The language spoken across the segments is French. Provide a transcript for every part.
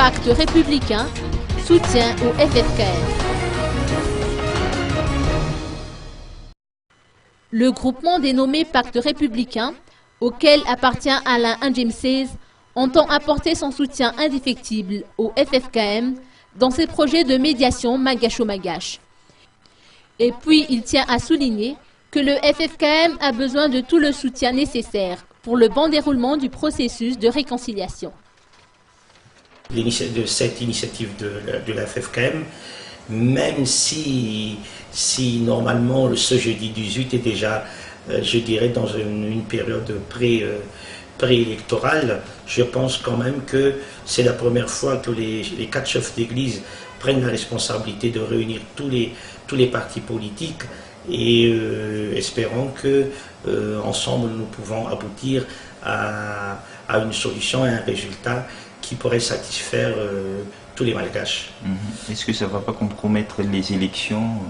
Pacte républicain, soutien au FFKM. Le groupement dénommé Pacte républicain, auquel appartient Alain Ndjimsez, entend apporter son soutien indéfectible au FFKM dans ses projets de médiation Magacho-Magache. Et puis, il tient à souligner que le FFKM a besoin de tout le soutien nécessaire pour le bon déroulement du processus de réconciliation. De cette initiative de la FFKM, même si normalement ce jeudi 18 est déjà, je dirais, dans une période préélectorale, je pense quand même que c'est la première fois que les 4 chefs d'église prennent la responsabilité de réunir tous les partis politiques et espérons que ensemble nous pouvons aboutir à une solution et un résultat qui pourrait satisfaire tous les Malgaches. Est-ce que ça ne va pas compromettre les élections?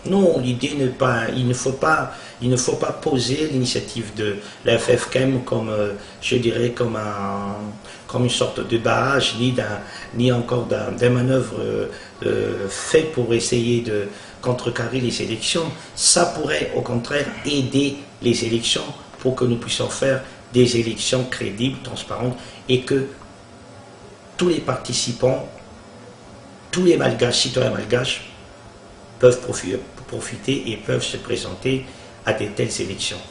Non, l'idée n'est pas, il ne faut pas poser l'initiative de la FFKM comme, je dirais, comme une sorte de barrage, ni encore d'un manœuvre fait pour essayer de contrecarrer les élections. Ça pourrait au contraire aider les élections pour que nous puissions faire des élections crédibles, transparentes et que tous les participants, tous les Malgaches, citoyens malgaches, peuvent profiter et peuvent se présenter à de telles élections.